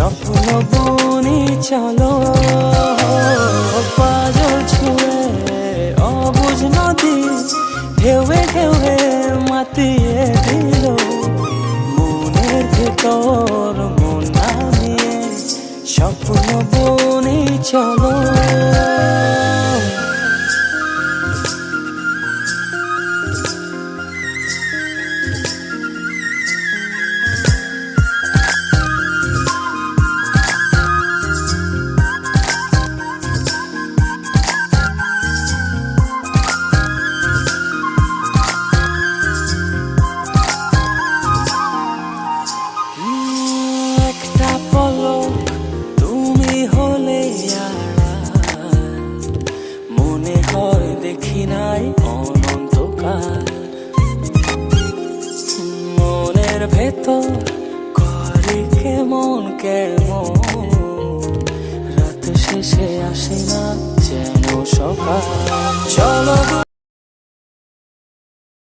স্বপ্ন বুনি চলো পাজল ছুঁয়ে অবুঝ নদী ঢেউয়ে ঢেউয়ে মাতিয়ে দিল মনের ভেতর মন নামিয়ে স্বপ্ন বুনি চলো। দেখি নাই অনন্তকাল মনের ভেতর করে কেমন কেমন রাত শেষে আসে না যেন সকাল। চলো